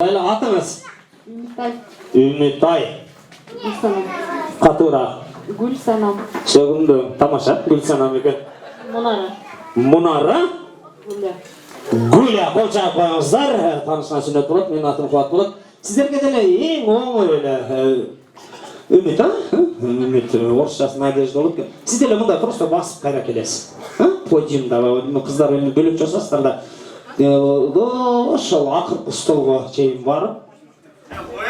Atınız. Ümitay. Ümitay. Gülsanam. Katura. Gülsanam. Şöyle tamaşa. Gülsanam ekan. Munara. Munara. Gülya. Gülya. Kolça koyыңыздар. Tanışına sünnet болады. Менің атым Қуат болады. Сіздерге деле ең оңай эле Ümit, ha? Ümit, орысшасы Надежда болады. Сіз деле мындай просто басып қайра келесіз. Подиумда қыздар өнін бөліп жасасыздар да. Ошол акыркы столго чейин барып,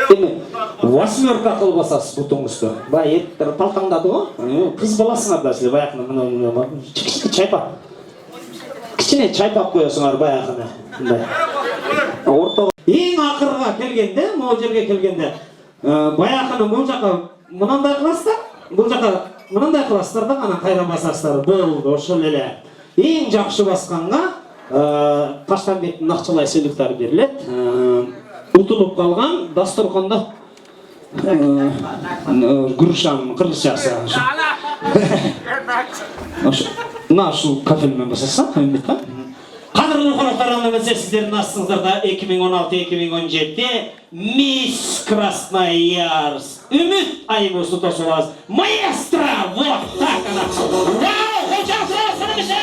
эми восьмерка кылып басасыз бутуңузду. Баягы эркектер талтаңдады го. Кыз баласыңар да силер баягы мына чайпап. Кичине чайпап коесуңар баягы мындай. Ортого эң акырга келгенде, могу жерге келгенде, баягы бул жака мынандай кыласыздар, бул жака мынандай кыласыздар да анан кайра басасыздар. Болду, ошол эле. Эң жакшы басканга Таштанбектің нақчалай сыйлықтары берілет. Ұтылып қалған дастарханда Гүршан қырғызшасы. Мына ушул кафелмен басаса, Үмит. Қадірлі қонақтар, білсе сіздердің астыңыздарда 2016-2017 Мисс Красноярск Үмит айыбы ұстатасы оласыз. Маэстро! Вот так она! Вау! Хоча сұрасынымызы!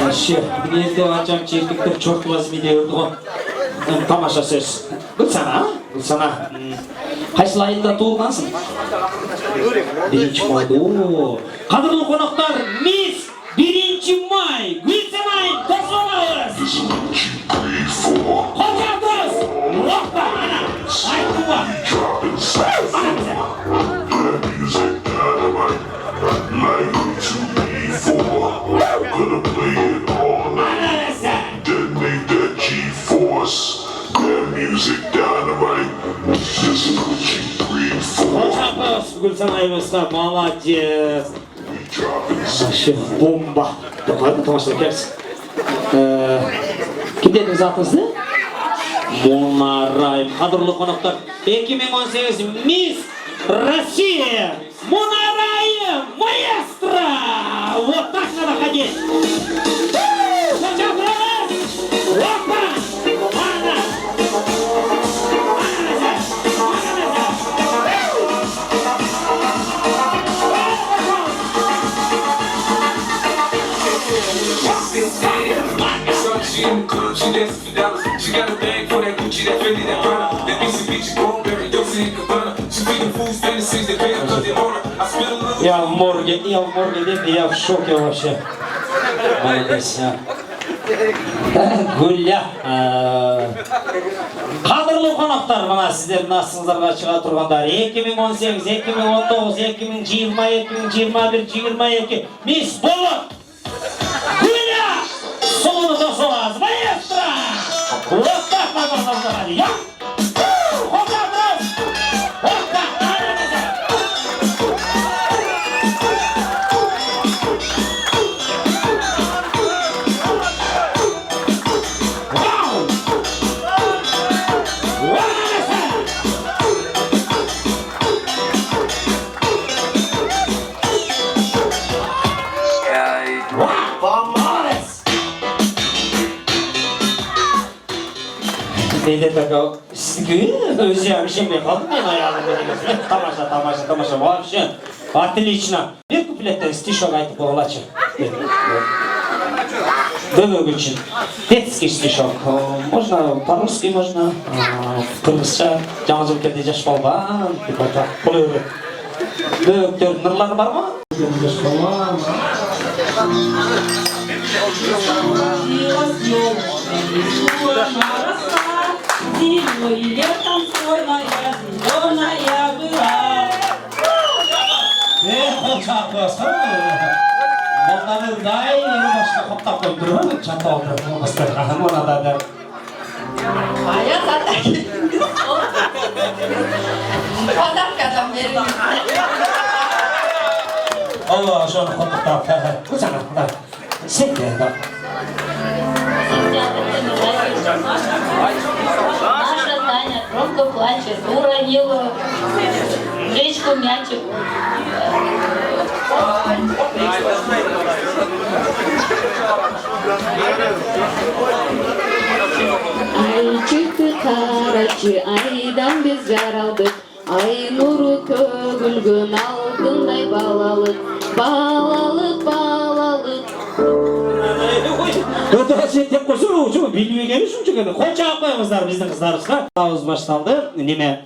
Вообще, мне это ачам чертіктер чорт возьми деп ұрды ғой. Тамаша сөз. Гүлсана, Гүлсана. Қайсыл айында туылғансың? Бірінші майда. Қадірлі қонақтар, мисс 1 май, Гүлсанай қосылыңыз. Қосылыңыз. Уақта, ана, айттың ба. Гүлсанайымызға молодец. Вообще бомба. Ладно, тамаша келсін. Кімдердің затыңызды? Мұнарайым. Қадірлі қонақтар, 2018 Мисс Россия Мұнарайым маэстро. Вот так надо ходить. She in the club, she dancing for dollars. She got a bag for that Gucci, that Fendi, that Prada. That Mitsubishi, Burberry, Dolce & Gabbana. She feeding fools, fantasies, they pay her 'cause they own her. I spit a little. Я в морге, я в шоке вообще. Молодец. Гүлля. Қадірлі қонақтар, мына сіздердің астыңыздарга шыға тұрғандар 2018, 2019, 2020, 2021, 2022 Мисс Болот. Гүлля! Солоны досуаз, маэстро! Вот так надо назвать, я? Вот так раз! Вот так, Deyde takao, сізге өзі әмшемей қалдым мен аяғымды дегенсің. Тамаша, вообще, отлично. Бір куплеттен стишок айтып болғылачы. Дövög үшін. Детский стишок. Можно по-русски, можно қырғызша. Жаңа жыл келді жаш болған. Бұл өрі. Дövögтердің нұрлары бар ма? Жаш болған. Зимой и летом стройная, зеленая была. Қолшақпыз, Молданы дай, башқа қоптап қойып тұрып, чатау тұрып, бастар қағым орнада. Моя задача. Подаркадан берейін. Allah şunu kutuktap. Kusana. Sen de. Наша Таня громко плачет, уронила гречку мячик. Ай çıktı karaçı, aydan biz yaraldık. Ay nuru kөгілген алтындай балалық, балалық, балалық. Ötürü sen tek koşur uçumu bilmegeni şunca gene. Koça koyamızlar bizden kızlarımızga. Ağız baştaldı. Neme?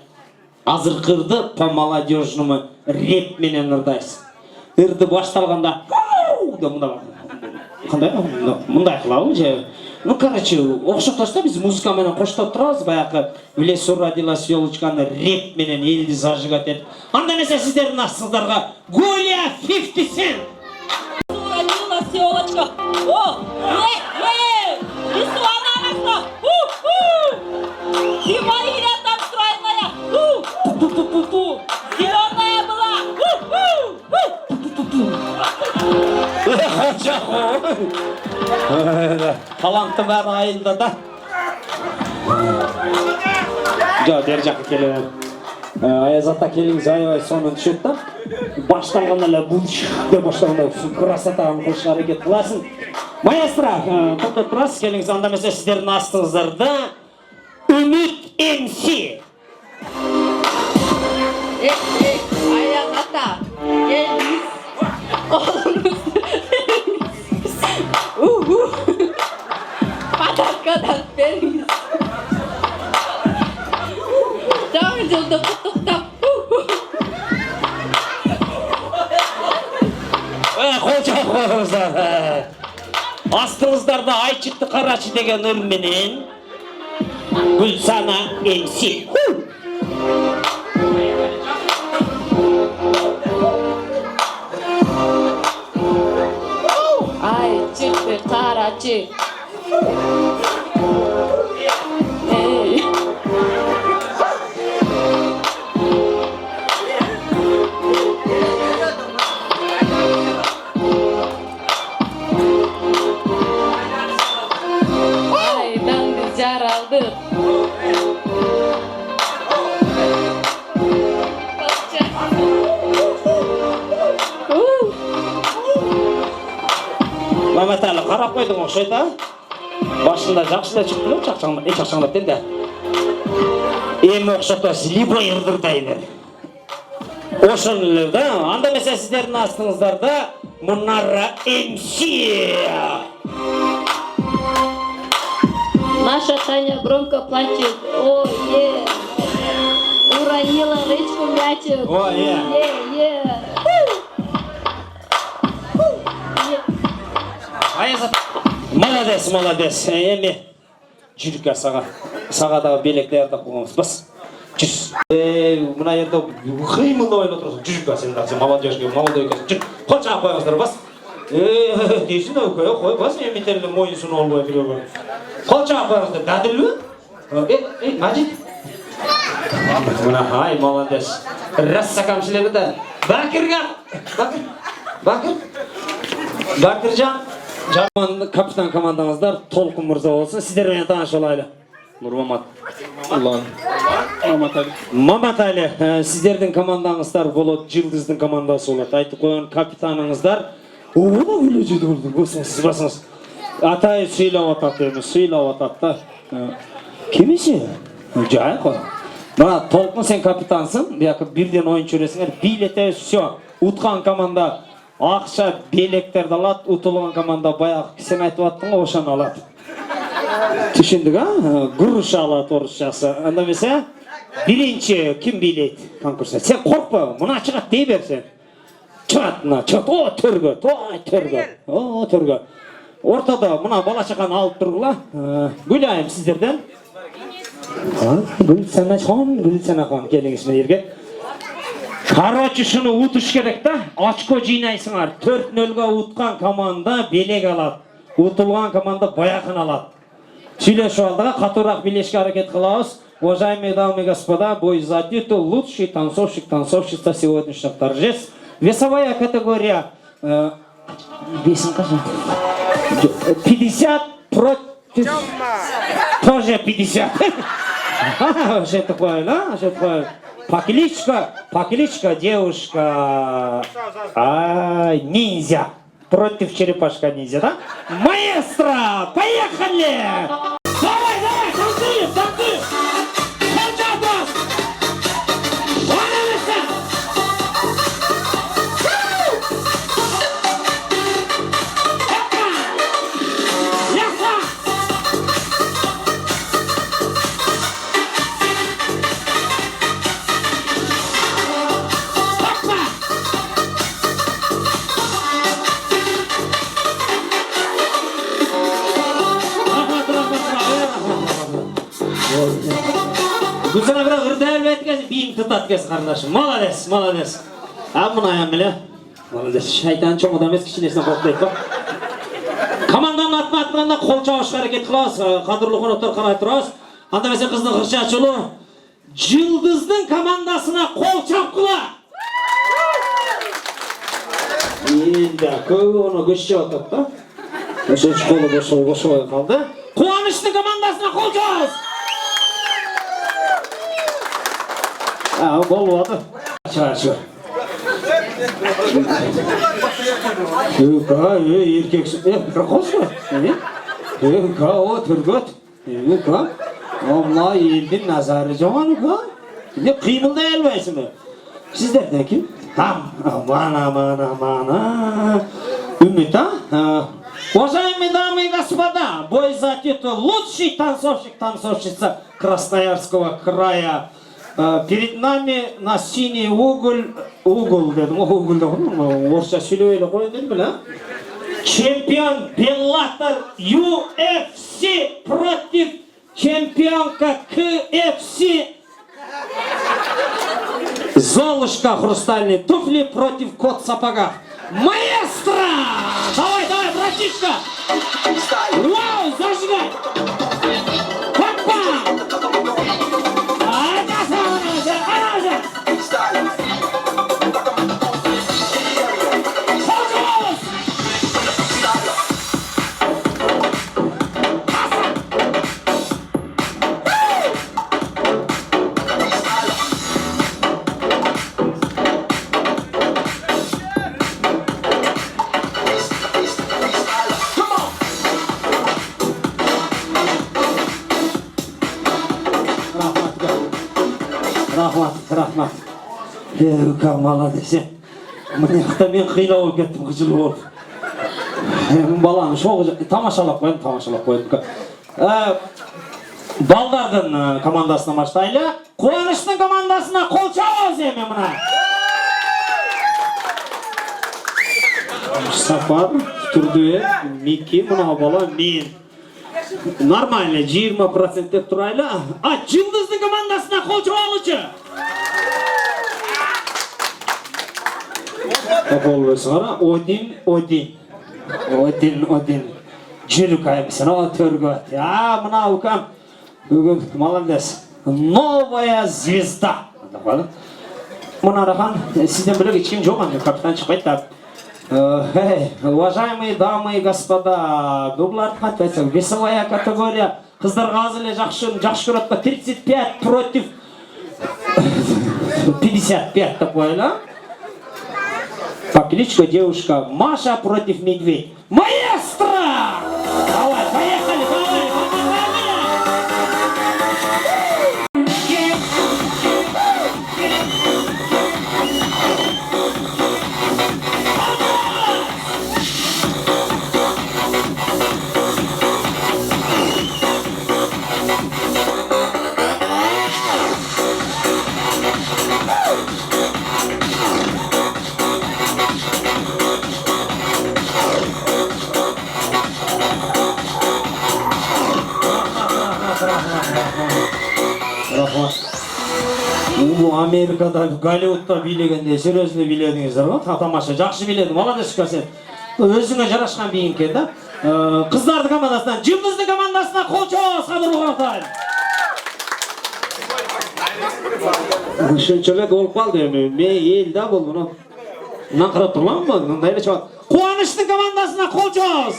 Azır kırdı по-молодежному rap menen ырдайсың. Ырды башталганда да мында бар. Кандай? Мындай кылабы же? Ну, короче, окшоктошто биз музыка менен коштоп турабыз, баягы в лесу родилась елочканы rap менен элди зажигать этип. Анда эмесе сиздердин астыңыздарга Гуля 50 Cent. Уронилась елочка. О, рисована она. Зимария там стройная. Зеленая была. Таланты бар айында да. Жо, бер жакка келе. Аяз ата келиңиз аябай сонун түшөт да. Башталганда эле бул деп баштаганда красотаны кылышка аракет кыласың. Маэстро, токтоп турасыз, келиңиз анда эмесе сиздердин астыңыздарда Үмүт МС. Аяз ата. Келиңиз. Подаркадан беріңіз. Жаңа жылды құттықтап. Қойча қойыңыздар. Астыңыздарда Айчықты Қарачы деген ырменен Гүлсана МС. Айчықты Қарачы. Aydan biz yaraldık. Мамат әлі қарап қойдың оқшайды, а? Башында жақшыда чықты ма, чақшаңдап ден де. Эми оқшатасы, либо ердірдай бер. Ошын үлі, да? Анда месе сіздердің астыңыздарда Мұнара МС. Наша Таня громко плачет. Ой, уронила речку мячик. Ой, Молодец, молодец. Эми жүрікке саға дағы белектерді қоғамыз. Бас, жүз. Мұна ерді қимылды ойлы тұрсын. Жүрікке сен дақсы, молодежге, молодой кәсін. Жүр, қоншаға қойыңыздар, бас. Дейсін өй, қой, бас, еметерді мойынсын олбай біреуге. Қоншаға қойыңыздар, дәділ бі? Мәжит? Мұна, ай, молодец. Рас сақамшылығы да. Бакыржан. Капитан командаңыздар Толқын Мырза болсын. Сіздермен таныш олайлы. Нұрмамат. Ұлан. Мамат Али, сіздердің командаңыздар болады, Жылдыздың командасы болады. Айтып қойған капитаныңыздар. Ода өлі жеді болды. Сіз басыңыз. Атай сөйлеп атады. Кемесі? Жай қой. Мына Толқын сен капитансың. Бірден ойыншы өресіңер. Билеті все. Утқан команда ақша белектерді алады, ұтылған команда баяғы сен айтып аттың ғой, ошаны алады. Түшіндік, а? Груш алады орысшасы. Анда месе, бірінші кім билейді конкурста? Сен қорқпа, мұна шығат дей берсен. Шығат, мұна шығат, о, түргі. Ортада мұна бала шақаны алып тұрғыла. Гүлайым сіздерден. Гүлсана хон, келіңіз мен ерге. Короче, шыны ұтыш керек та, очко жинайсыңар. 4-0-ға ұтқан команда белек алады. Ұтылған команда баяқын алады. Сөйлеші алдыға қатырақ билешке әрекет қылауыз. Уважаемые дамы и господа, бой за титул лучший танцовщик, танцовщица сегодняшних торжеств. Весовая категория Бесін қашан? 50 против... Тоже 50. Уже такое, да? Уже такое. Покеличка, девушка... ниндзя. Против черепашка ниндзя, да? Маэстро, поехали! Давай, танцуем! Хотя бас! Валяйся! Гүлсана бірақ ұрды әлбәт кәсі, бейім тұтат кәсі қарындашым. Молодец. Мұна әмілі. Молодец. Шайтан чоң адам емес кішінесіне қоқтайды ба. Команданың атын атқанда қол чауышқа әрекет қылас, қадырлы қонақтар қарай тұрас. Анда мәсе қыздың қырша açылу. Жылдыздың командасына қол чапқыла. Енді көгі оны көші отып та. Үшінші қолы қошы қалды. Қуаныштың командасына қол чауыз. Болуады. Шығар. Еркексің. Бір қос қой. О, түргөт. Алла елдің назары жауаны қа. Қимылда әлбәйсің. Сіздерді кім? Мана. Үміт, а? Уважаемые дамы и господа, бой за титул лучший танцовщица Красноярского края. Перед нами на синий уголь дедім, орысша сөйлеуелі қойын білі, чемпион Беллатор UFC против чемпионка KFC. Золушка хрустальные туфли против кот сапога. Маэстро! Давай, братишка! Вау, зажигай! Рахмат. Молодец. Мне мен қиналып кеттім, қыжыл болып. Баланы тамашалап қойдым. Балдардың командасына маштайлы. Қуаныштың командасына қол чауыз еме мұна. Сапар, түрді, Микки, мұна бала мен. Нормально, 20% деп тұрайлы. Жылдыздың командасына қол чауылычы. Қол өсі қара, один. Жүрі қаймысына, түргөт. Мұна ұқам, молодец. Новая звезда. Мұна рахан, сізден білік ешкен жоған, капитан шықпайды. Уважаемые дамы и господа, весовая категория, қыздар ғазылы жақшы көріпті, 35 против 55 такое, да? Покеличка, девушка, Маша против медведь. Маэстро! Давай, поехали! Америкада, Голливудта билегенде серьезно биледіңіздер ғой, тамаша, жақсы биледі, молодец көрсет. Өзіңе жарашқан биін келді. Қыздарды командасынан, жылдызды командасына қол чауыз қадыр ұғыртайын. Үшіншілік болып қалды, мен елді бұл бұны. Нақырап тұрман ба? Мындай эле чабат. Қуаныштың командасына қол жоғыз.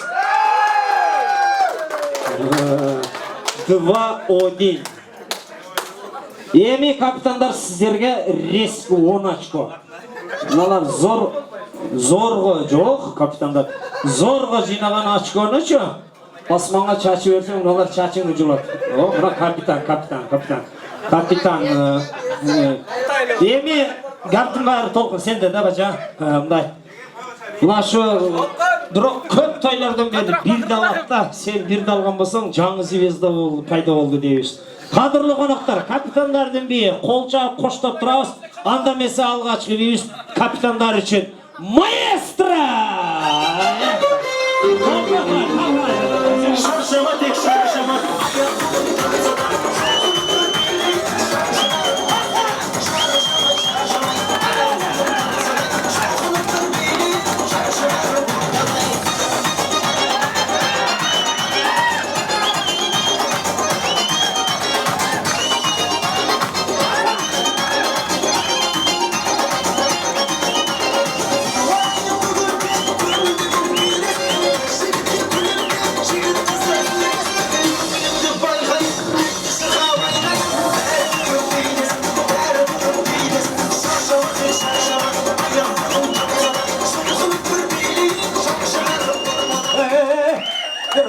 2-1. Эми капитандар сіздерге реску 10 очко. Мыналар зорго жоқ капитандар. Зорго жинаған очконучу асманға чачып берсең, мыналар чачың жулат. О, мына капитан. Эми гаптың бары толқын сенде да бача. Мындай. Мына шу көп тойлардан бері бирди алат да, сен бирди алган болсаң, жаңы звезда пайда болды дейбиз. Кадырлы қонақтар, капитандардың бейі, қолша қоштап тұрабыз, анда месе алғачқы дейбіз капитандар үшін. Маэстро! Шаршама, тек шаршама.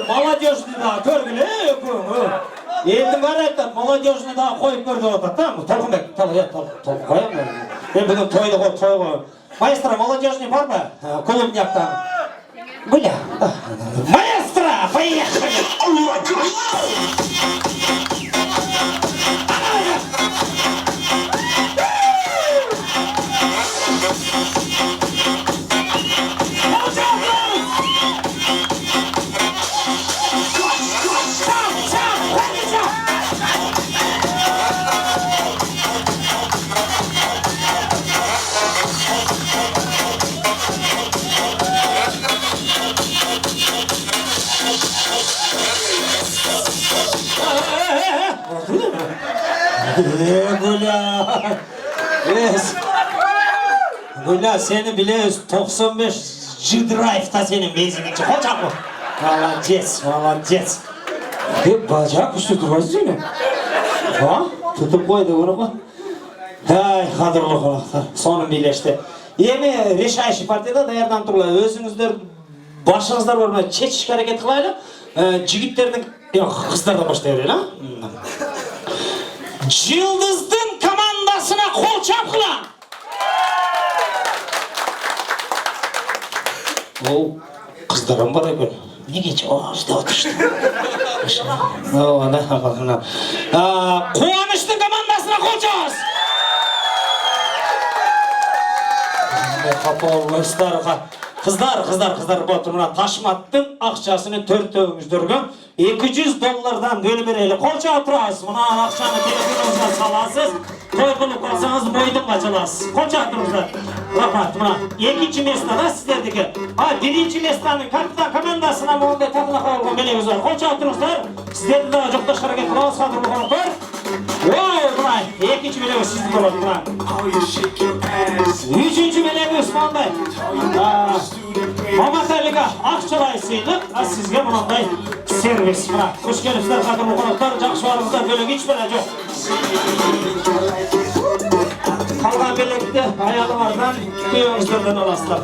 Молодежный да, көргілі, елдің бәрі айтты, молодежный да қойып көрді отыр, та? Толқынбек, қоям ба? Бүгін тойды ғой. Маэстро, молодежный бар ба? Клубняктан. Гуля. Маэстро, поехали! Гуля, сені білеміз, 95 G-Drive'та сенің бензиніңше. Қочақ бұл? Молодец. Бачақ үшті тұрғайсыз үйне? Тұтып қойды оны ғой. Ай, қадырлы қонақтар, соның билешті. Еме решающий партияда даярдан тұрғылай. Өзіңіздер башыңыздар бар ма? Чечішкі әрекет қылайлы. Жігіттердің, қыздардан баштай берейлі. Жылдыздың командасына қол чапқыла! Ол қыздарым бар екен. Неге жауызда отыршты? Қуаныштың командасына қол чапқыз! Қыздар, бұлтырмына Ташматтың ақшасыны төртеуіңіздерге $200 бөлі берейлі. Қолша отырасыз, мұна ақшаны телефоныңызға саласыз, той қылып қалсаңыз бойдың қачаласыз. Қолша отырыңыздар. Рахмат, мұна екінші местада сіздердікі. Бірінші местаның капитан командасына мұндай татына қауылған белегіз бар. Қолша отырыңыздар. Сіздерді да жоқта шарекет қылауыз қадырлы қонақтар. Ой, бұнай, екінші белегі сізді болады бұна. Үшінші белегі ұсмандай. Маматалиға ақшалай сыйлық, сізге мұнандай сервис. Қош келіпсіздер қадырлы қонақтар, жақшыларыңыздар бөлек еш бәле жоқ. Қалған белекті аялыңардан күйеуіңіздерден аласыздар.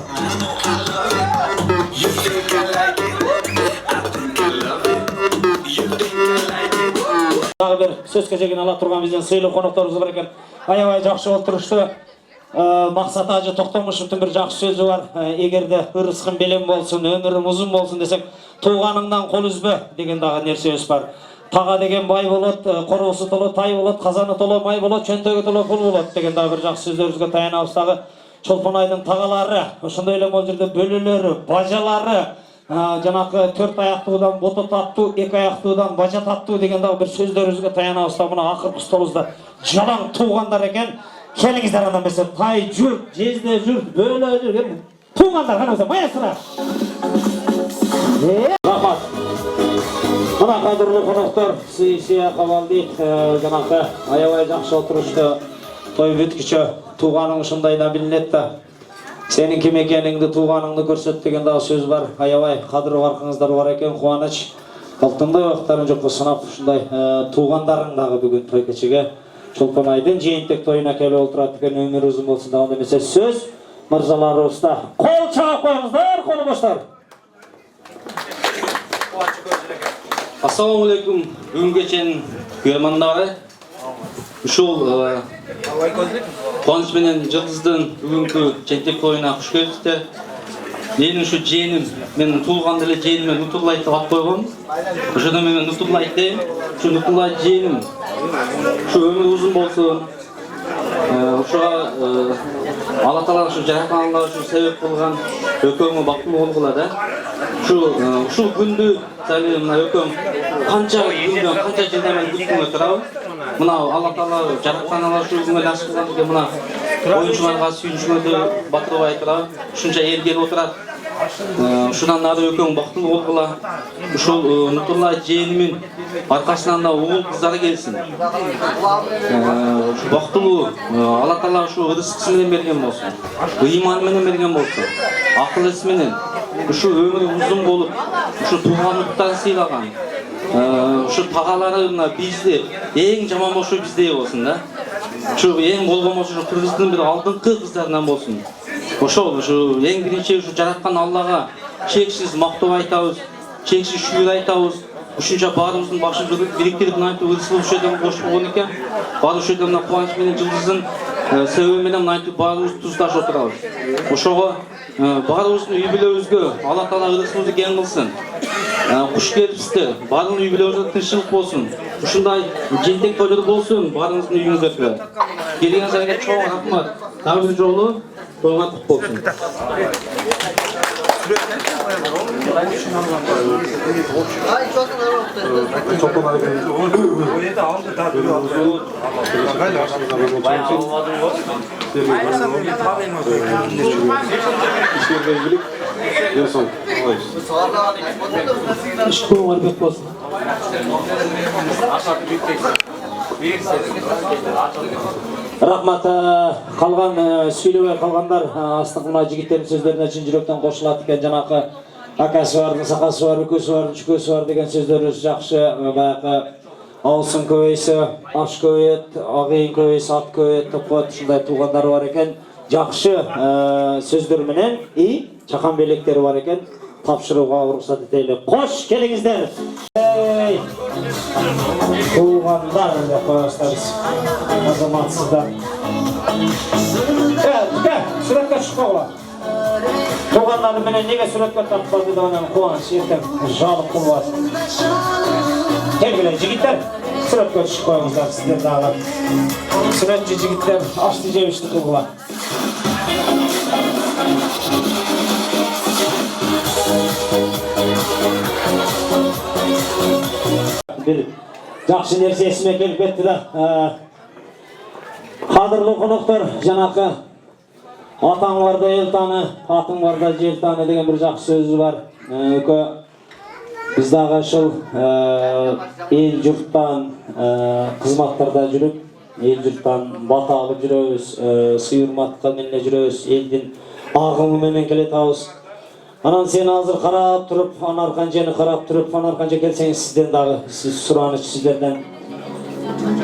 Тағы бір сөз кезегін ала тұрған бізден сыйлы қонақтарымыз бар екен. Аябай жақсы отырышты. Мақсат Ажы Тоқтамышевтың бір жақсы сөзі бар. Егерде ырысқын белем болсын, өмірім ұзын болсын десек, туғаныңнан қол үзбе деген дағы нәрсес бар. Таға деген бай болады, қорғысы толы тай болады, қазаны толы май болады, чөнтегі толы пұл болады деген дағы бір жақсы сөздеріңізге таянабыздағы Чолпанайдың тағалары, ошондай эле мол жерде бөлөлөрү, бажалары, жанакы 4 аяктуудан бото таттуу, 2 аяктуудан бажа таттуу деген дағы бір сөздеріңізге таянабызда мына акыркы столубузда жалаң туугандар екен. Келіңіздер андан берсе, тай жүрт, жезде жүрт, бөлө жүрт, туғандар қана болса, маэстро! Рахмат! Мына қадірлі қонақтар, сый-сыя қабалды, жанақы аябай жақсы отырышты, той бүткіші туғаның шындайда білінетті. Senin kim ekeningdi, tuğanыңды көрсөт деген дагы сөз бар. Аябай кадыр баркыңыздар бар экен, кубаныч. Алтындай вактарын жокко санап ушундай туғандарың дагы бүгүн той кечеге Чолпон айдын жыйынтек тоюна келип отурат экен. Өмүр узун болсун дагы эмесе сөз мырзаларыбызда. Кол чаап коюңуздар, колу боштор. Ассаламу алейкум, бүгүн кеченин көрөрмандары. Ушул Кубаныч менен Жылдыздын бүгүнкү жыйынтек тоюна куш келипсиздер. Менин ушу жыйыным, менин туулганда эле жыйыныма Нутуллай деп ат койгом. Ошондо мен Нутуллай дейм. Ушу Нутуллай жыйыным. Ушу өмүр узун болсун. Ошого Алла Таала ушу жаратканга ушу себеп кылган өкөмө бактылуу болгула да. Ушул күндү сали мына өкөм канча күндөн канча жылдан бери күткөнгө турабы. Мына Алла Таала жаратканга ушу күнгө насып кылган экен. Мына оюнчуларга сүйүнчүлөрдү батырбай турабы. Ушунча эл келип отурат. Ушундан ары өкөм бактылуу болгула. Ушул Нутуллай жыйынымын аркасынан да угул кыздары келсин. Ушу бактылуу Алла Таала ушу рызкысы менен берген болсун. Ыйманы менен берген болсун. Акыл эс менен ушу өмүрү узун болуп, ушу тууганлыктан сыйлаган. Ушу тагалары мына бизди эң жаман болушу биздей болсун да. Ушу эң болгонбосо ушу кыргыздын бир алдыңкы кыздарынан болсун. Ошол ушу эң биринчи ушу жараткан Аллага чексиз мактоо айтабыз, чексиз шүгүр айтабыз. Ушунча баарыбыздын башыбызды бириктирип мынтип ырсылып ушул жерден кош болгон экен. Баары ушул жерден Кубаныч менен Жылдыздын себеби менен мынтип баарыбыз туздаш отурабыз. Ошого баарыбыздын үй бүлөбүзгө Алла Таала ырысыбызды кең кылсын. Куш келипсиздер. Баардык үй бүлөбүзгө тынччылык болсун. Ушундай жыйынтек тойлор болсун баарыңыздын үйүңүздө. Келгениңизге чоң рахмат. Дагы бир жолу тойгон кут болсун. Рахмат, калган сүйлөбөй калгандар астыңкы мына жигиттердин сөздөрүнө чын жүрөктөн кошулат экен. Жанакы акасы бар, сакасы бар, үкөсү бар, чүкөсү бар деген сөздөрүбүз жакшы. Баягы алсын көбөйсө, аш көбөйөт, агыйын көбөйсө, ат көбөйөт деп коет. Ушундай туугандар бар экен. Жакшы сөздөр менен чакан белектери бар экен. Тапшырууга уруксат этели. Кош келиңиздер. Туугандар деп коебуздарбыз. Азаматсыздар. Сүрөткө чыкпагыла. Туугандар менен неге сүрөткө тартпады деп анан кубаныч эртең жалып кылбасын. Келгиле жигиттер, сүрөткө чыгып коюңуздар сиздер дагы. Сүрөтчү жигиттер ашты жебишти кылгыла. Bir жакшы нерсе эсиме келип кетти да. Кадырлуу коноктор, жанакы атаң барда эл таны, атың барда жер таны деген бир жакшы сөзү бар. Биз дагы ушул эл журттан кызматтарда жүрүп, эл журттан бата алып жүрөбүз, сый-урматка менен жүрөбүз, элдин агымы менен келатабыз. Анан сен азыр карап туруп, анан арканчаны карап туруп, анан арканча келсеңиз сизден дагы сураныч сиздерден.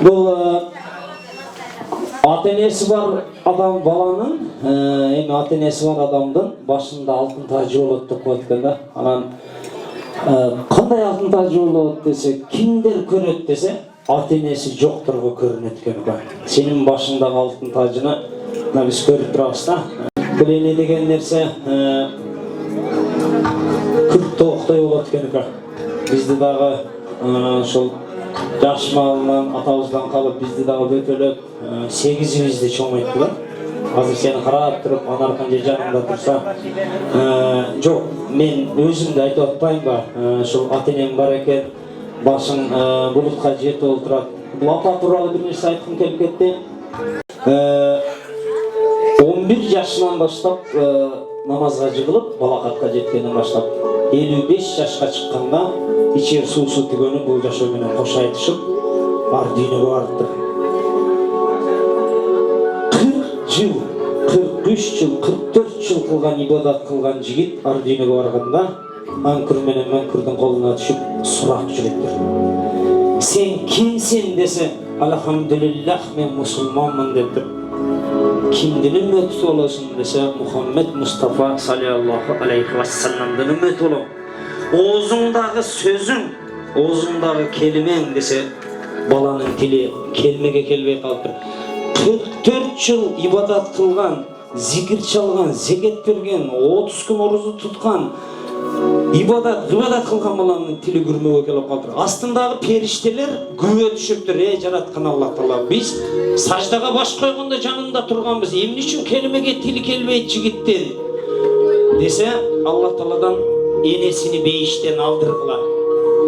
Бул ата-энеси бар адам баланын, эми ата-энеси бар адамдын башында алтын тажы болот деп коет экен да. Анан кандай алтын тажы болот десе, кимдер көрөт десе, ата-энеси жокторго көрүнөт экен. Сенин башыңдагы алтын тажыны биз көрүп турабыз да. Бул эмне деген нерсе күрт тооктой болот экен. Бизди дагы ошол жаш малынан атабыздан калып бизди дагы бөтөлөп, сегизибизди чоңойтты. Азыр сени карап туруп, анан арканча жаныңда турса, жок, мен өзүмдү айтып атпаймбы? Ошол ата-энең бар экен, башың булутка жетип отурат. Бул ата тууралуу бир нерсе айткым келип кетти. 11 жашынан баштап намазга жыгылып, балакатка жеткенден баштап 55 жашка чыкканда ичер суусу түгөнү бул жашоо менен кош айтышып, ар дүйнөгө барыптыр. 40 жыл 43 yıl, 44 yıl kılgan ibadat kılgan jigit ар dünege barganda Mankür menen Mankürдүн koluna düşüp surak жүретtir. Sen kimsin dese, alhamdülillah men musulmanmın deptir. Kimdin ümmeti olasın dese, Muhammed Mustafa sallallahu aleyhi ve sellem'den ümmeti olam. Oğuzundağı sözün, oğuzundağı kelimen dese, balanın dili kelmege kelbey kalıptır. 44 yıl ibadat kılgan, zikir çalgan, zeket bergen, 30 gün oruzu tutkan, ibadat kılgan balanın tili gürmöge kelip kalıptır. Astındağı perişteler güve düşüptür. Ey jaratkan Allah Taala, biz sajdaga baş koyganda janında turganbız. Emne üçün kelimege tili kelbey jigitten dese, Allah Taala'dan enesini beyişten aldırgılar.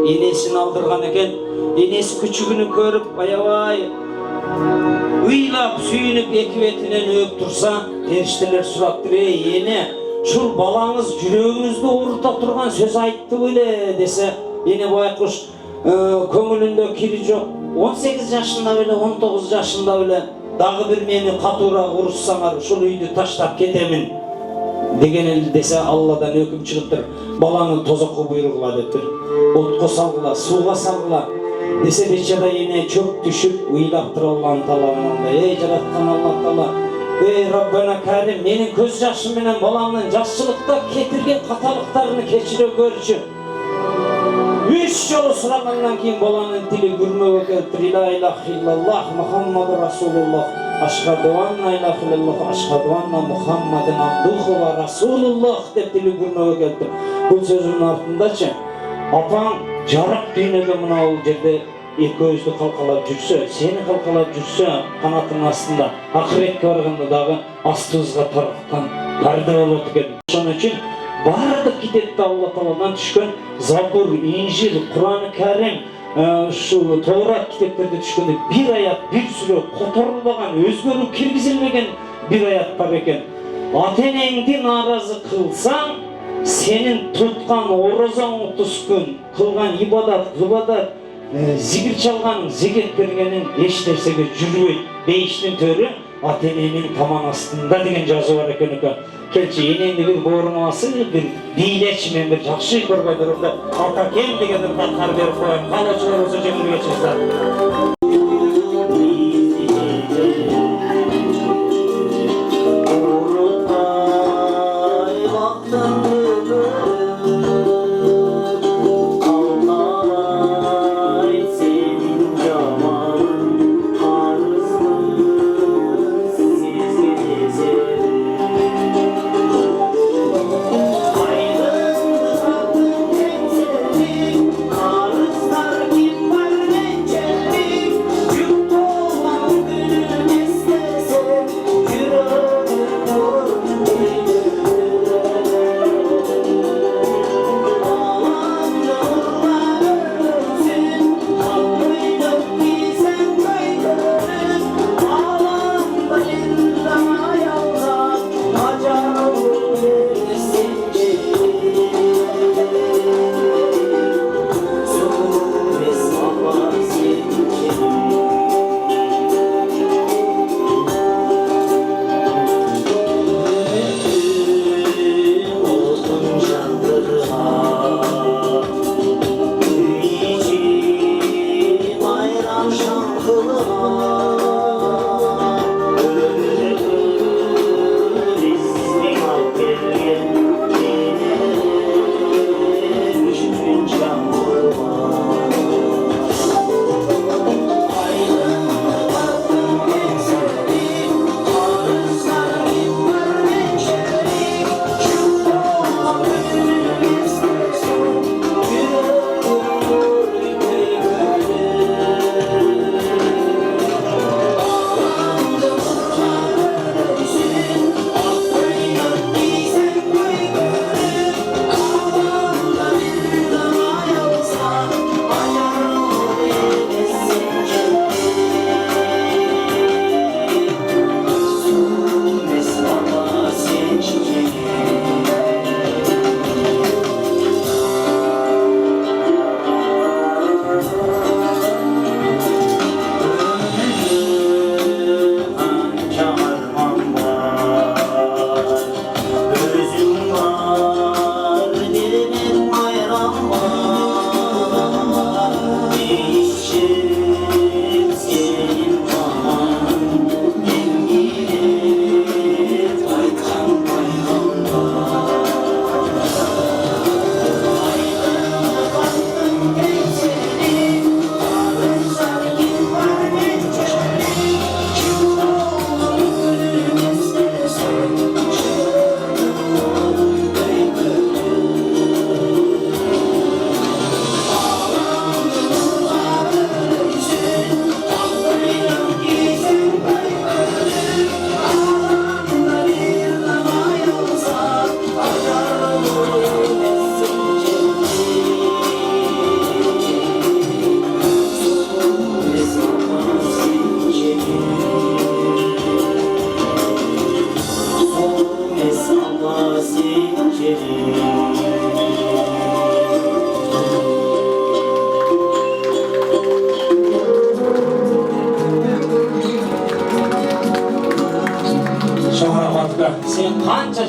Enesini aldırgan eken, enesi küçüğünü görüp ayabay uylap suyunup ekibetinden öp tursa, perişteler suraktır. Ey ene, şul balаңыз жүрөгүңүздү оорута турган сөз айтты беле dese, ene baykuş көңүлүндө кири жок. 18 жашында беле, 19 жашында беле дагы бир мени катуураак урушсаңар ушул үйдү таштап кетемин деген эл dese, Алладан өкүм чыгыптыр. Балаңы тозокко буйругула дептир. Отко салгыла, сууга салгыла dese, бечара эне чөп түшүп уйлап тура Аллахын талабында. Ey жараткан Allah Taala, ey Rabbana Karim, menin көз жашым менен баламдын жашчылыкта кетирген каталыктарын кечире көрчү. 3 жолу сурагандан кийин баланын тили күрмөгө келип, ла илаха иллаллах Мухаммаду Расулуллах, ашхаду анна илаха иллаллах, ашхаду анна Мухаммадын абдуху ва расулуллах деп тили күрмөгө келип. Бул сөзүнүн артындачы апаң жарык дүйнөгө мына бул жерде экөөбүздү калкалап жүрсө, сени калкалап жүрсө, канатынын астында акыретке барганда дагы астыбызга таркан парда болот экен. Ошон үчүн бардык китепте Алла Тааладан түшкөн Забур, Инжил, Кур'ан-ы Карим, ушул Тоорат китептерде түшкөндө бир аят, бир сүрө которулбаган, өзгөрүү киргизилбеген бир аят бар экен. Ата-энеңди нааразы кылсаң, сенин туткан орозоң 30 күн, кылган ибадат, зикир çalgan, зекет бергенин эч нерсеге жүрбөйт. Бейиштин төрү ата-эненин таман астында деген жазуу бар экен. Келчи энеңди бир бооруңа алсын, бир бийлечи мен бир жакшы көргөй турганда ата кем деген бир кар берип коем. Калоочулар болсо жеңил geçirsizler.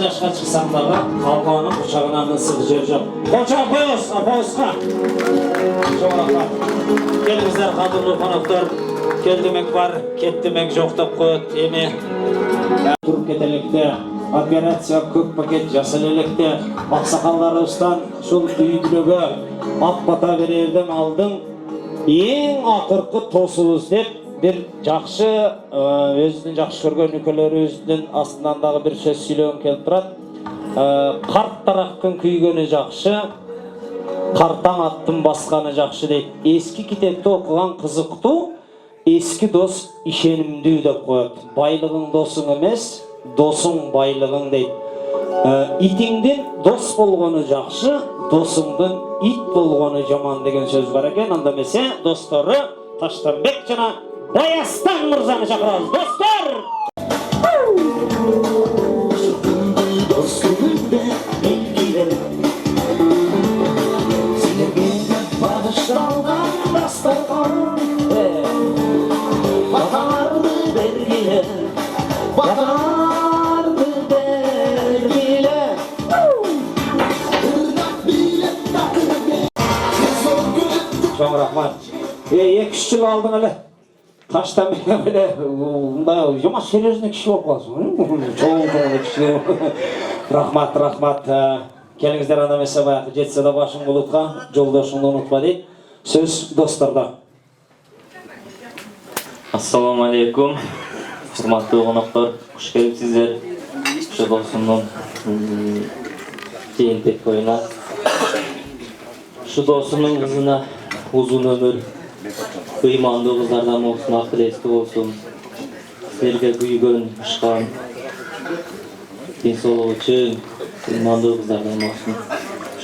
жашқа шықсаң дағы қалғанын құшағынан ысып жер жоқ. Қонша апайыз, апайызға. Жоқ рахмат. Келіңіздер қадірлі қонақтар. Келдімек бар, кеттімек жоқ деп қойып еме. Тұрып кетелікте, операция көп пакет жасалелікте, ақсақалдарыстан шул үйділігі ақ бата берерден алдың, ең ақырқы тосылыз деп, bir жақшы, өзінің жақшы көрген нүкелері өзінің астынандағы бір сөз сөйлеуін келіп тұрады. Қарт тарақтың күйгені жақшы, қартаң аттың басқаны жақшы дейді. Ескі кітепті оқыған қызықты, ескі дос ішенімді деп қояды. Байлығың досың емес, досың байлығың дейді. Итіңден дос болғаны жақшы, досыңдың ит болғаны жаман деген сөз бар екен. Андамесе достары Таштанбек жана Баястан мырзаны шақырамыз. Достар! Достығымды белгілі, сендерге бағышталған дастархан, батарды бергілі, батарды бергілі. Çok rahmat. 2-3 жыл алдың әлі. Таштанбек әлі, жұмас серьезный кіші болып қаласың. Çoğun кіші. Рахмат. Келіңіздер анамесе баяқы жетсе де башың бұлытқа, жолдашыңды ұмытпа дейді. Сөз достарда. Ассаламу алейкум. Құрметті қонақтар, қош келіпсіздер. Шы досымның жиынтек тойына. Шы досымның қызына uzun ömür, kıymandı kızlardan olsun, akılesti olsun. Sizlerge kuygun, ışkan, densoluğu için kıymandı kızlardan olsun.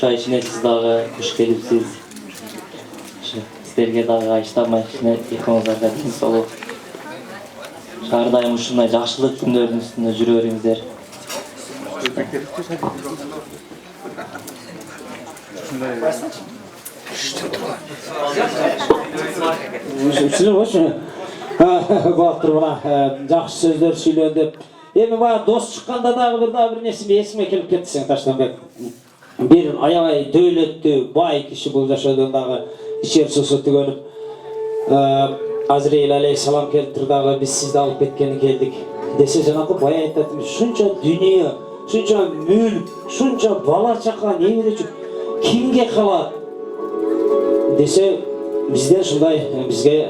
Şu işine siz dağı kuş gelipsiz. Sizlerge dağı açtama işine yıkımızlarda densoluğu. Şardayım uşunday жақшылық күндердің üstünde жүреріңіздер. Üçünü boşu. Baktır bana, жақсы сөздер сөйлен деп. Еми бая дос шыққанда дағы бір несіме есіме келіп кетті сен Таштанбек. Bir аябай дөйлетті, бай кіші бұл жашадığınдағы ішер сұсы түгеніп. Azrail aleyhissalam келіп тұрдағы біз сізді алып кеткені келдік. Десе жаңағы бай айтатымыз, шынша дүние, шынша мүлк, шынша бала чақа не беречі, кімге қалады? Десе бізден шындай, бізге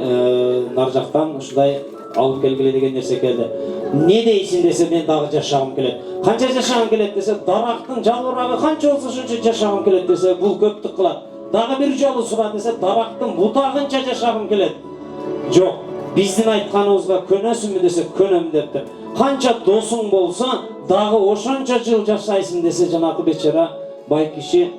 нар жақтан шындай алып келгіле деген нәрсе келді. Не дейсің десе мен дағы жашағым келеді. Қанша жашағым келеді десе, дарақтың жалғырағы қанша олса шынша жашағым келеді десе, бұл көптік қылады. Дағы бір жолы сұра десе, дарақтың бұтағынша жашағым келеді. Жоқ, біздің айтқанымызға көнесің десе, көнем депті. Қанша досың болса, дағы ошанша жыл жашайсың десе, жаңағы бечера бай кіші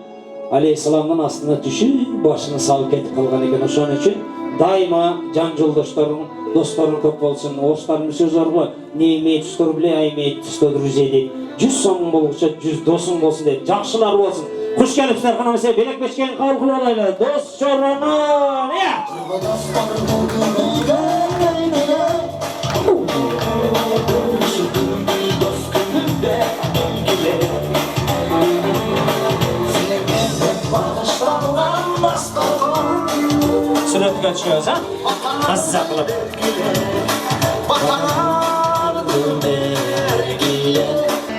алейхисаламның астына түшіп, башını салып кетіп қалған екен. Ошон үшін дайыма жан жолдоштарың, достарың көп болсын. Орыстардың сөзі бар ғой, не имеет сто рублей, а имеет 100 друзей дейді. 100 сомың болғанша 100 досың болсын дейді. Жақсылар болсын. Қош келіпсіздер қанамызға, белек бешкен қабыл қылып алайлы. Дос жораны, Sünetken çıkıyoruz ha? Nasıl saklı?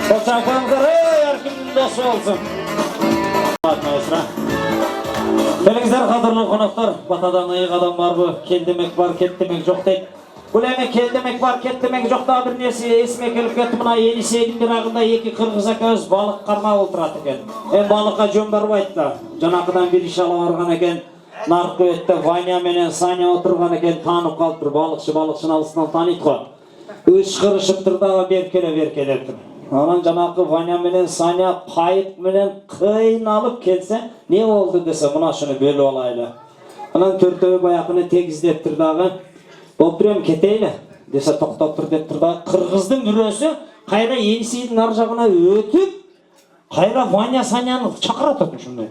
Koçaklarımızda herkesin dostu olsun. Келіңіздер қадірлі қонақтар, батадан айық адам бар бұл, келдемек бар, кеттемек жоқ дейді. Бұл әме келдемек бар, кеттемек жоқта бір несі есіме келіп кетті. Мұна Енисейдің бір ағында екі қырғыз әкеміз балық қармап отырады екен. Балыққа жөн бармайды да. Жаңақыдан бір іш ала барған екен. Нарық өтті, Ваня менен Саня отырған екен, танып қалып тұр. Балықшыны алысынан таниды ғой. Үш қырышып тұрдағы беркеле тұр. Анан жаңағы Ваня менен Саня қайып менен қиналып келсе, не болды десе, мұна шыны бөліп алайлы. Анан төртөбі баяқыны тегіздеп тұрдағы, болып бірем кетейлі десе, тоқтап тұр деп тұрдағы. Қырғыздың бүресі қайра Енисейдің ар жағына өтіп, қайра Ваня Саняны шақырататын шындай.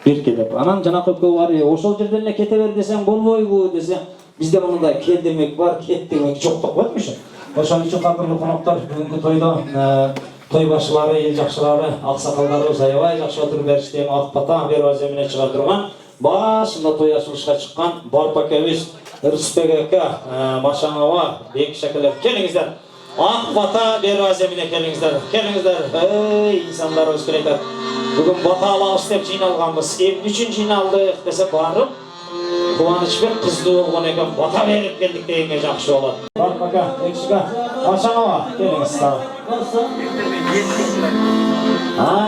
Беркелеп. Анан жаңағы көп бар, ошол жерден кете бер десең болбойбу десе, бізде мұнда келдемек бар, кеттемек жоқ деп қойдық. Ошон үчүн кадырлуу конокторlar, бүгүнкү тойдо той башылары, ел жакшылары, аксакалдарыбыз аябай жакшы отуруп бериштен ат бата берип аземине чыга турган башында той ачылышка чыккан барпакебиз Рысбек ака, Машанова, Бекиш акалар, келиңиздер. Ак бата берип аземине келиңиздер. Эй, инсандарыбыз келет. Бүгүн бата алабыз деп жыйналганбыз. Эмне үчүн жыйналдык десе барып, кубанычбек кыздуу болгон экен, бата берип келдик дегенге жакшы болот. Барпака, Бекиш ака, Машанова, келиңиз.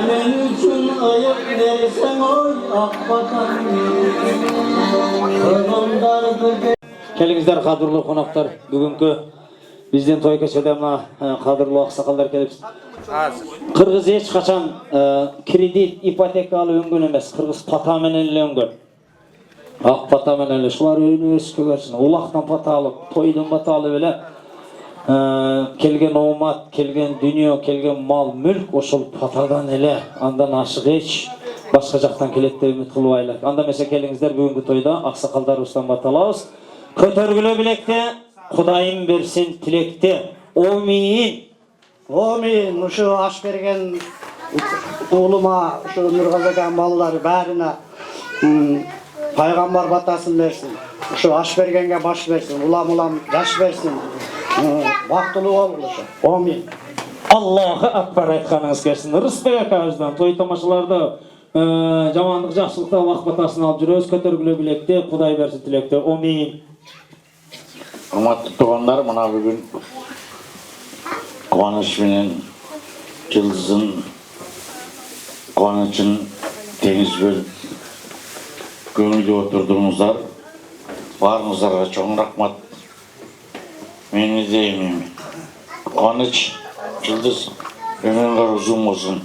Мен üçün ayıp verirsen oy akbatan Келиңиздер, кадырлуу коноктор, бүгүнкү биздин той кечеде мына кадырлуу аксакалдар келип. Кыргыз эч качан кредит, ипотека алып өңгөн эмес, кыргыз пата менен эле өңгөн. Ак пата менен эле шулар өнөбүзгө берсин. Улактан пата алып, тойдон пата алып эле келген оомат, келген дүнүйө, келген мал, мүлк ошол патадан эле, андан ашык эч башка жактан келет деп үмүт кылбайлы. Анда эмесе келиңиздер, бүгүнкү тойда аксакалдарыбыздан бата алабыз. Көтөргүлө билекте, Кудайым берсин тилекте. Омин. Омин. Ушу аш берген уулума, ушу Нургазакан балдары баарына пайгамбар батасын берсин. Ушу аш бергенге баш берсин, улам жаш берсин. Бактылуу болушу. Омин. Аллаху акбар айтканыңыз келсин. Рысбек акабыздан той тамашаларда жамандык жакшылыкта вак батасын алып жүрөбүз. Көтөргүлө билекте, Кудай берсин тилекте. Омин. Урматтуу туугандар, мына бүгүн кубаныч менен жылдыздын кубанычын теңиз бөлүп көңүлдүү отурдуңуздар. Баарыңыздарга чоң рахмат. Мени дейм. Кубаныч, жылдыз өмүрүңөр узун болсун.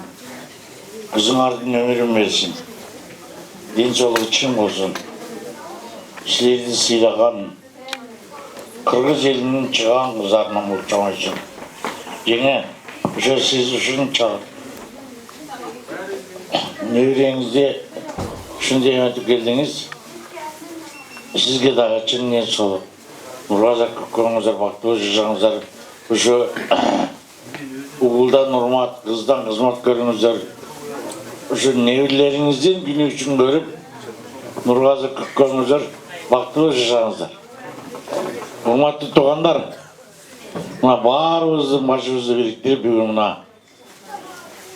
Кызыңардын өмүрүн берсин. Ден соолугу чың болсун. Силерди сыйлаган Кыргыз элинин чыган кыздарынан болчомойсун. Жеңе, ошо сиз ушун чагып. Небереңизде ушундай өтүп келдиңиз. Сизге дагы чын ден соолук. Нургазак көкөңүздөр бактылуу жашаңыздар. Ошо угулдан урмат, кыздан кызмат көрүңүздөр. Ошо неберелериңиздин күнү үчүн көрүп, Нургазак көкөңүздөр бактылуу жашаңыздар. Урматтуу туугандар, мына баарыбыздын башыбызды бириктирип бүгүн мына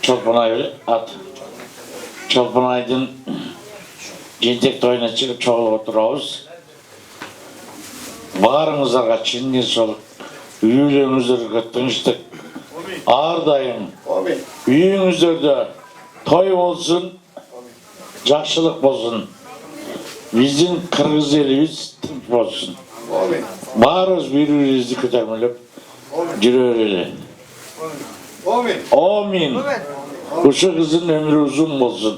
Чолпонай ат Чолпонайдын жентек тойуна чыгып чогулуп отурабыз. Баарыңыздарга чын ден соолук, үйлөрүңүздөргө тынчтык, ар дайым үйүңүздөрдө той болсун, жакшылык болсун. Биздин кыргыз элибиз тынч болсун. Баарыбыз бири-бирибизди көтөрмөлөп жүрө берели. Омин. Ушу кыздын өмүрү узун болсун.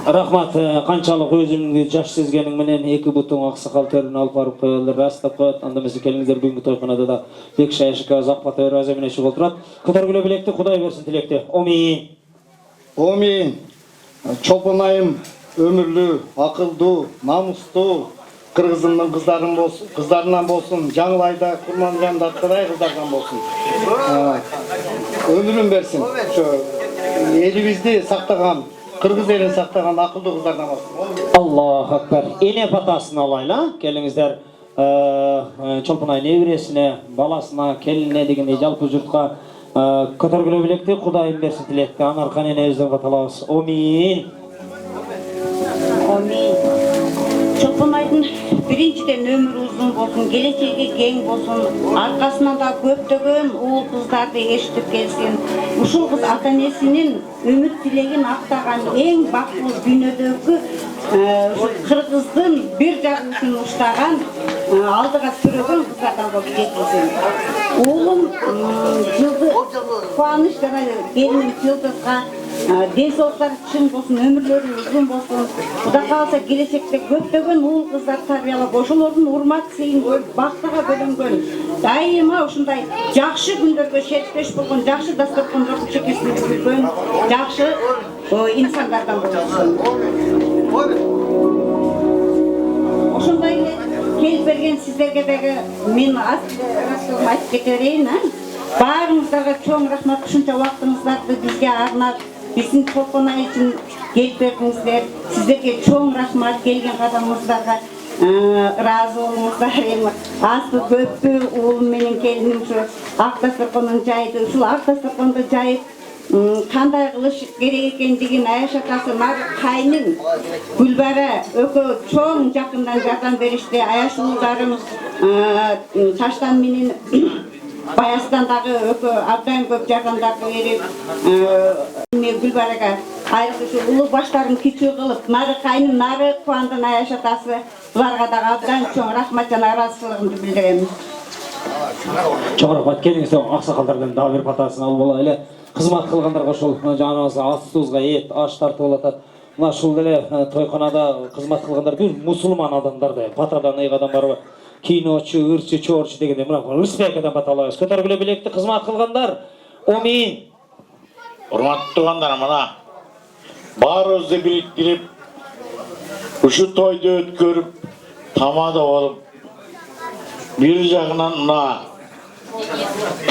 Рахмат, канчалык өзүмдү жаш сезгениң менен эки бутуң аксакал төрүнө алып барып коелер, растап коет. Анда эмесе келиңиздер, бүгүнкү тойкунада да Бекиш Айшыка Закпата Ыразы менен чыгып отурат. Көтөргүлө билекти, Кудай берсин тилекте. Омин. Омин. Чолпонайым өмүрлүү, акылдуу, намустуу кыргызымдын кыздарынан болсун, жаңылайда Курманжанда Аттабай кыздардан болсун. Өмүрүн берсин. Ошо элибизди сактаган, кыргыз элин сактаган акылдуу кыздардан болсун. Аллаху акбар. Эне батасын алайлы. Келиңиздер, Чолпонай небересине, баласына, келине дегендей жалпы журтка көтөргүлө билекти, Кудайым берсин тилекте. Анаркан энебизден баталабыз. Омин. Омин. Чолпонайдын биринчиден өмүрү узун болсун, келечеги кең болсун, аркасынан да көптөгөн уул кыздарды эшитип келсин. Ушул кыз ата-энесинин үмүт тилегин актаган эң бактылуу дүйнөдөгү кыргыздын бир жагын уштаган, алдыга сүрөгөн кыздардан болуп жетилсин. Уулум Кубаныч жана келиним Жылдызга ден соолуктары чың болсун, өмүрлөрү узун болсун. Кудай кааласа келечекте көптөгөн уул кыздар тарбиялап, ошолордун урмат сыйын көрүп, бактыга бөлөнгөн, дайыма ушундай жакшы күндөргө шертпеш болгон, жакшы дасторкондордун чекесин жүргөн, жакшы инсандардан болсун. Ошондой эле келип берген сиздерге дагы мен айтып кете берейин. Barыңızdарға чоң рахмат, ушунча убактыңыздарды бизге арнап, биздин Чолпон айы үчүн келип бердиңиздер. Сиздерге чоң рахмат, келген кадамыңыздарга разы болуңуздар. Эми азбы көппү уулум менен келиним ушу ак дасторкондон жайды, ушул ак дасторконду жайып кандай кылыш керек экендигин Аяш атасы, кайным Гүлбара экөө чоң жакындан жардам беришти. Аяш уулдарым Таштан менен Баястан дагы экөө абдан көп жардамдарды берип, Гүлбарага айрыкча ушу улуу баштарын кичүү кылып, нары кайным, нары Кубандын Аяш атасы, буларга дагы абдан чоң рахмат жана ыраазычылыгымды билдирем. Чоң рахмат, келиңиздер аксакалдардан дагы бир батасын алып алайлы эле. Кызмат кылгандарга ошол жаныбызга ас-тузга эт, аш тартып атат. Мына ушул эле тойконада кызмат кылгандар бир мусулман адамдарды, батадан ыйга адам барбы? Киночу, ырчы, чорчу дегенде мына респектадан баталабыз. Көтөргүлө билекти кызмат кылгандар. Омин. Урматтуу туугандар, мына баарыбызды бириктирип, ушу тойду өткөрүп, тамада болуп, бир жагынан мына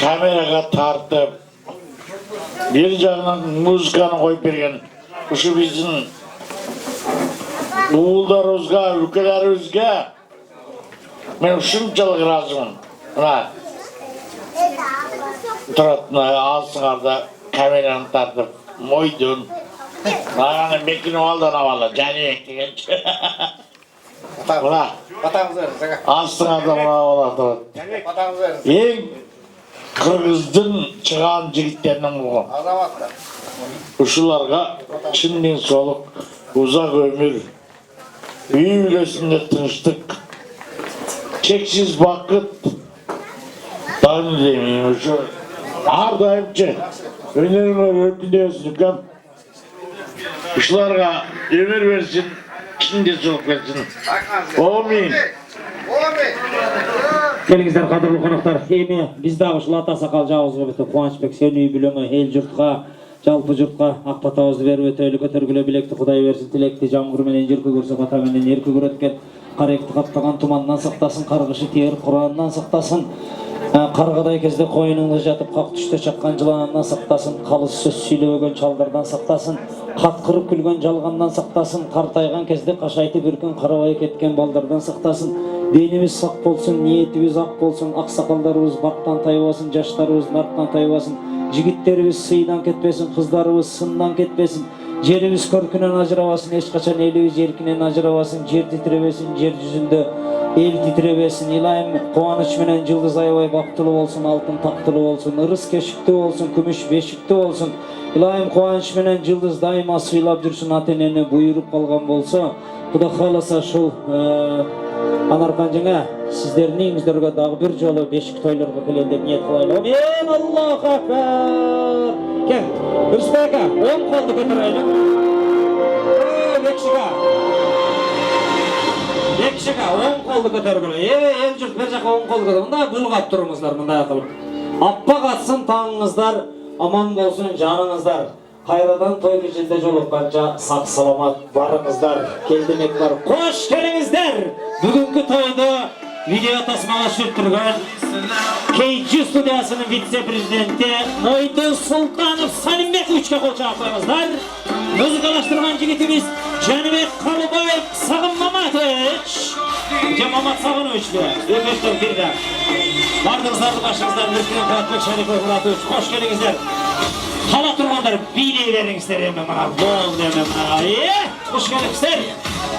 камерага тартып, бир жагынан музыканы коюп берген ушу биздин уулдарыбызга, үлкөлөрүбүзгө мен ушунчалык ыраазымын. Мына турат, алсыңарда камераны тартып, мойдун, аны Бекин Балдан абалы, Жанибек дегенчи. Мына алсыңарда мына бала турат. Эң Кыргыздын чыган жигиттеринен болгон. Ушуларга чын денсаулык, узак өмүр, үй бүлөсүндө тынчтык, чексиз бакыт, дайым дейм, ушу ар дайымчы өнөрүңөр өркүндөсүн үкөм. Ушуларга өмүр берсин, чын денсаулык берсин. Амин. Келиңиздер кадырлуу коноктор, эми биз дагы ушул ата сакал жабызга өтө Кубанычбек сен үй бүлөңө, эл журтка, жалпы журтка ак батабызды берип өтөлү, көтөргүлө билекти, Кудай берсин, тилекти жамгыр менен жыркы көрсө бата менен эрки көрөткөн, каректи каптаган тумандан сактасын, каргышы тиер Курандан сактасын, каргадай кезде коюнуңда жатып как түштө чаккан жыландан сактасын, калыс сөз сүйлөбөгөн чалдардан сактасын, каткырып күлгөн жалгандан сактасын, картайган кезде кашайтып үркөн карабай кеткен балдардан сактасын. Денimiz сак болсун, ниетибиз ак болсун, аксакалдарыбыз бактан тайбасын, жаштарыбыз нарктан тайбасын, жигиттерибиз сыйдан кетпесин, кыздарыбыз сындан кетпесин, жерибиз көркүнөн ажырабасын, эч качан элибиз эркинен ажырабасын, жер титиребесин, жер жүзүндө эл титиребесин. Илайым кубаныч менен жылдыз аябай бактылуу болсун, алтын тактылуу болсун, ырыс кешиктүү болсун, күмүш бешиктүү болсун. Илайым кубаныч менен жылдыз дайыма сыйлап жүрсүн, ата-энени буйруп калган болсо, Кудай кааласа ушул Анаркан жаңа сиздердин үйүңүздөргө дагы бир жолу бешик тойлорго келели деп ниет кылайлы. Амин, Аллаху акбар. Кел, Үрсбек ака, оң колду көтөрөлү. Бекшика, оң колду көтөргүлө. Эл журт бер жака оң колду көтөргүлө. Мында булгап турыңуздар, мындай кылып. Аппак атсын таңыңыздар, аман болсун жаныңыздар. Кайрадан той кечинде жолукканча сак саламат барыңыздар. Келдимек бар. Кош келиңиздер. Бүгүнкү тойду видео тасмага түшүртүргөн Кейджи студиясынын вице-президенти Мойдун Султанов Салимбековичке кол чаап коюңуздар. Музыкалаштырган жигитибиз Жанибек Калыбаев Сагын Маматович. Мамат Сагыновичпи? Өкмөттөр бирде. Бардыңыздарды башыңыздан өткөн Куатбек Шарипов Муратович, кош келиңиздер. Кала тургандар бийлей бериңиздер эми мына болду эми мына. Кош келиңиздер.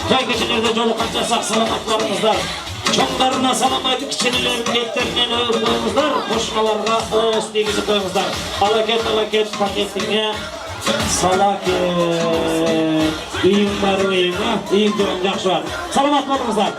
Той кечелерде жолукканча сак саламат барыңыздар. Чоңдарына салам айтып, кичинелердин беттеринен өбүп коюңуздар. Кошуналарга ооз тийгизип коюңуздар. Алакет пакетиңе салакет. Үйүң бар, үйүң жакшы бар. Саламат болуңуздар.